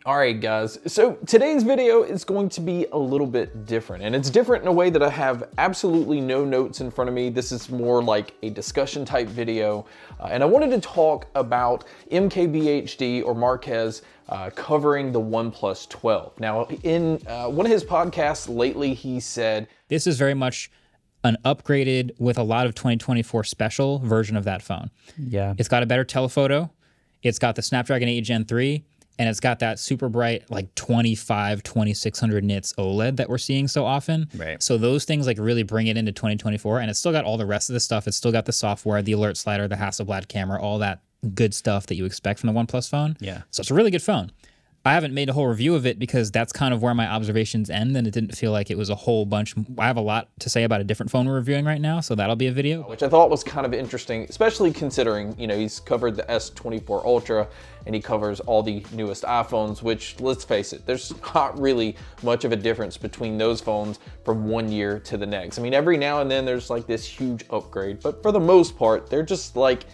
All right, guys, so today's video is going to be a little bit different, and it's different in a way that I have absolutely no notes in front of me. This is more like a discussion type video, and I wanted to talk about MKBHD or Marquez covering the OnePlus 12. Now, in one of his podcasts lately, he said, this is very much an upgraded with a lot of 2024 special version of that phone. Yeah. It's got a better telephoto. It's got the Snapdragon 8 Gen 3. And it's got that super bright, like 2600 nits OLED that we're seeing so often. Right. So those things like really bring it into 2024. And it's still got all the rest of the stuff. It's still got the software, the alert slider, the Hasselblad camera, all that good stuff that you expect from the OnePlus phone. Yeah. So it's a really good phone. I haven't made a whole review of it because that's kind of where my observations end, and it didn't feel like it was a whole bunch. I have a lot to say about a different phone we're reviewing right now, so that'll be a video. which I thought was kind of interesting, especially considering, you know, he's covered the S24 Ultra and he covers all the newest iPhones, which, let's face it, there's not really much of a difference between those phones from one year to the next. I mean, every now and then there's like this huge upgrade, but for the most part, they're just like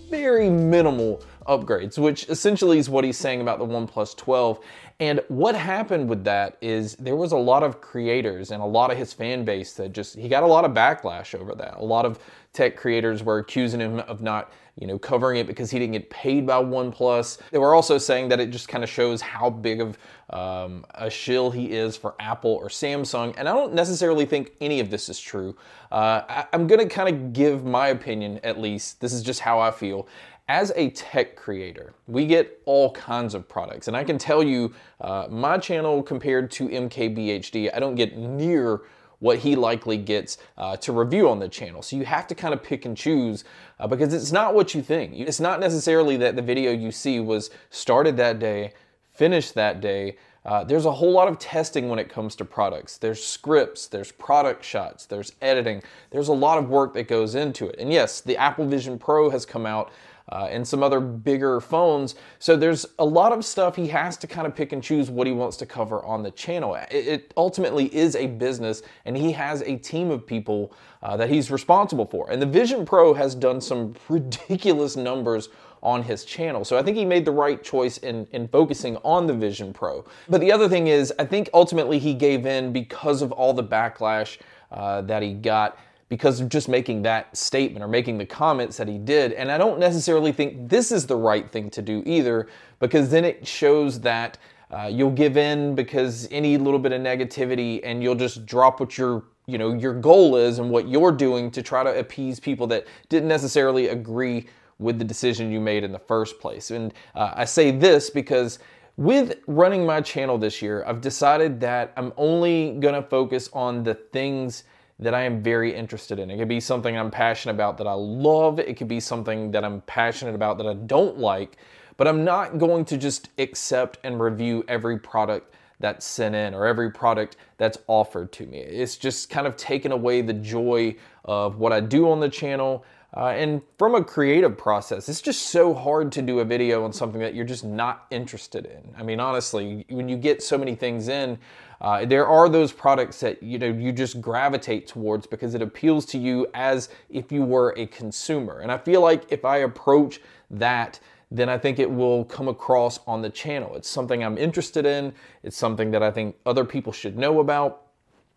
very minimal upgrades, which essentially is what he's saying about the OnePlus 12. And what happened with that is there was a lot of creators and a lot of his fan base that he got a lot of backlash over that. A lot of tech creators were accusing him of not, you know, covering it because he didn't get paid by OnePlus. They were also saying that it just kind of shows how big of a shill he is for Apple or Samsung. And I don't necessarily think any of this is true. I'm gonna kind of give my opinion, at least. This is just how I feel. As a tech creator, we get all kinds of products. And I can tell you, my channel compared to MKBHD, I don't get near what he likely gets to review on the channel. So you have to kind of pick and choose because it's not what you think. It's not necessarily that the video you see was started that day, finished that day. There's a whole lot of testing when it comes to products. There's scripts, there's product shots, there's editing. There's a lot of work that goes into it. And yes, the Apple Vision Pro has come out and some other bigger phones. So there's a lot of stuff he has to kind of pick and choose what he wants to cover on the channel. It ultimately is a business, and he has a team of people that he's responsible for. And the Vision Pro has done some ridiculous numbers on his channel. So I think he made the right choice in focusing on the Vision Pro. But the other thing is, I think ultimately he gave in because of all the backlash that he got, because of just making that statement or making the comments that he did. And I don't necessarily think this is the right thing to do either, because then it shows that you'll give in because any little bit of negativity, and you'll just drop what your goal is and what you're doing to try to appease people that didn't necessarily agree with the decision you made in the first place. And I say this because with running my channel this year, I've decided that I'm only gonna focus on the things that I am very interested in. It could be something I'm passionate about that I love. It could be something that I'm passionate about that I don't like, but I'm not going to just accept and review every product that's sent in or every product that's offered to me. It's just kind of taken away the joy of what I do on the channel. And from a creative process, it's just so hard to do a video on something that you're just not interested in. I mean, honestly, when you get so many things in, there are those products that you just gravitate towards because it appeals to you as if you were a consumer. And I feel like if I approach that, then I think it will come across on the channel. It's something I'm interested in. It's something that I think other people should know about.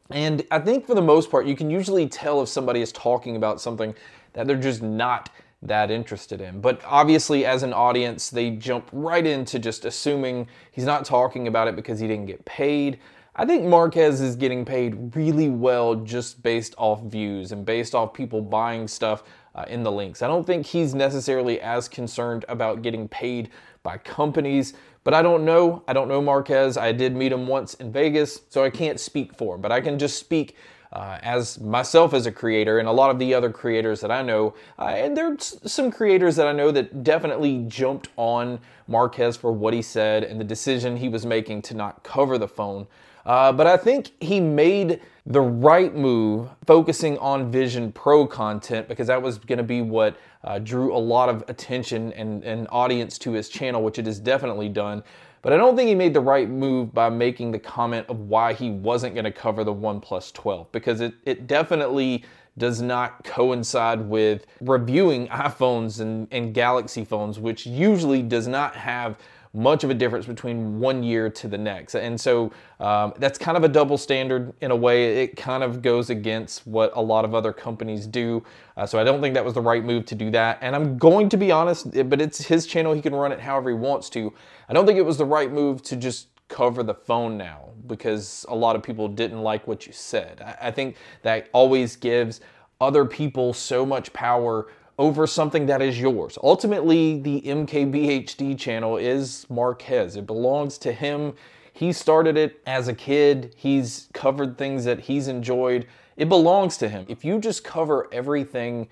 And I think for the most part, you can usually tell if somebody is talking about something that they're just not that interested in. But obviously, as an audience, they jump right into just assuming he's not talking about it because he didn't get paid. I think Marquez is getting paid really well just based off views and based off people buying stuff in the links. I don't think he's necessarily as concerned about getting paid by companies, but I don't know. I don't know Marquez. I did meet him once in Vegas, so I can't speak for him, but I can just speak as myself as a creator and a lot of the other creators that I know. And there's some creators that I know that definitely jumped on Marquez for what he said and the decision he was making to not cover the phone. But I think he made the right move focusing on Vision Pro content, because that was going to be what drew a lot of attention and audience to his channel, which it has definitely done. But I don't think he made the right move by making the comment of why he wasn't going to cover the OnePlus 12, because it definitely does not coincide with reviewing iPhones and Galaxy phones, which usually does not have much of a difference between 1 year to the next. And so that's kind of a double standard in a way. It kind of goes against what a lot of other companies do. So I don't think that was the right move to do that. And I'm going to be honest, but it's his channel. He can run it however he wants to. I don't think it was the right move to just cover the phone now, because a lot of people didn't like what you said. I think that always gives other people so much power over something that is yours. Ultimately, the MKBHD channel is Marquez. It belongs to him. He started it as a kid. He's covered things that he's enjoyed. It belongs to him. If you just cover everything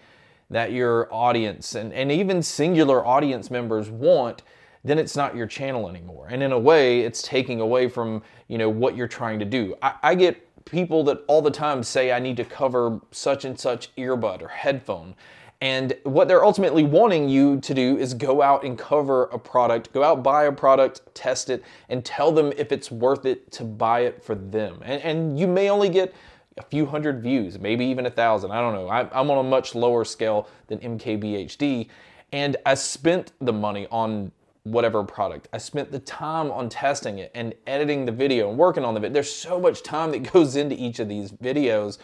that your audience and even singular audience members want, then it's not your channel anymore. And in a way, it's taking away from, what you're trying to do. I get people that all the time say I need to cover such and such earbud or headphone. And what they're ultimately wanting you to do is go out and cover a product, go out, buy a product, test it, and tell them if it's worth it to buy it for them. And you may only get a few hundred views, maybe even 1,000. I don't know. I'm on a much lower scale than MKBHD. And I spent the money on whatever product. I spent the time on testing it and editing the video and working on the video. There's so much time that goes into each of these videos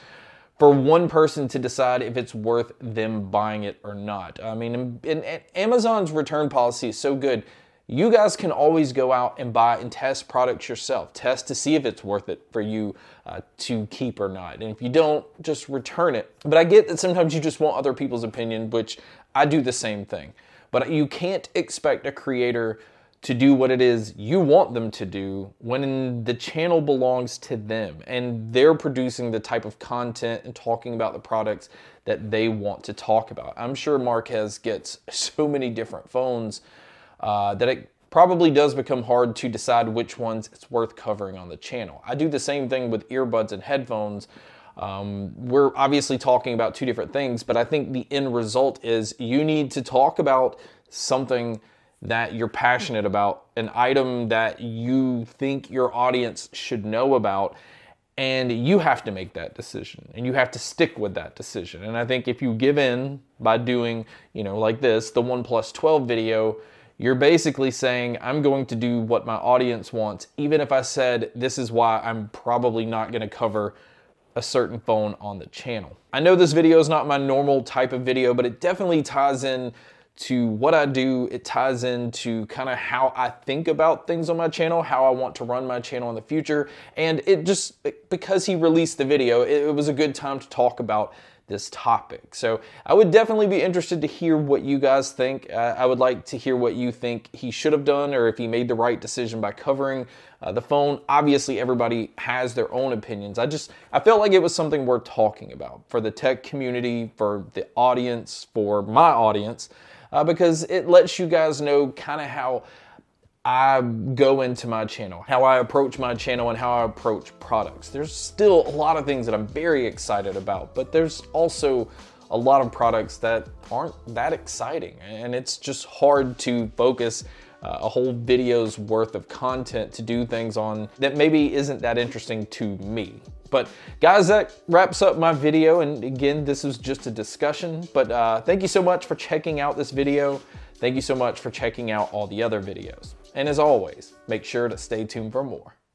for one person to decide if it's worth them buying it or not. I mean, and Amazon's return policy is so good. You guys can always go out and buy and test products yourself. Test to see if it's worth it for you to keep or not. And if you don't, just return it. But I get that sometimes you just want other people's opinion, which I do the same thing. But you can't expect a creator to do what it is you want them to do when the channel belongs to them and they're producing the type of content and talking about the products that they want to talk about. I'm sure Marquez gets so many different phones that it probably does become hard to decide which ones it's worth covering on the channel. I do the same thing with earbuds and headphones. We're obviously talking about two different things, but I think the end result is you need to talk about something that you're passionate about, an item that you think your audience should know about, and you have to make that decision and you have to stick with that decision. And I think if you give in by doing, like this, the OnePlus 12 video, you're basically saying, I'm going to do what my audience wants, even if I said, this is why I'm probably not going to cover a certain phone on the channel. I know this video is not my normal type of video, but it definitely ties in to what I do. It ties into kind of how I think about things on my channel, how I want to run my channel in the future. And it just, because he released the video, it was a good time to talk about this topic. So I would definitely be interested to hear what you guys think. I would like to hear what you think he should have done, or if he made the right decision by covering the phone. Obviously, everybody has their own opinions. I felt like it was something worth talking about for the tech community, for the audience, for my audience, because it lets you guys know kind of how I go into my channel, how I approach my channel, and how I approach products. There's still a lot of things that I'm very excited about, but there's also a lot of products that aren't that exciting, and it's just hard to focus a whole video's worth of content to do things on that maybe isn't that interesting to me. But guys, that wraps up my video, and again, this is just a discussion, but thank you so much for checking out this video. Thank you so much for checking out all the other videos. And as always, make sure to stay tuned for more.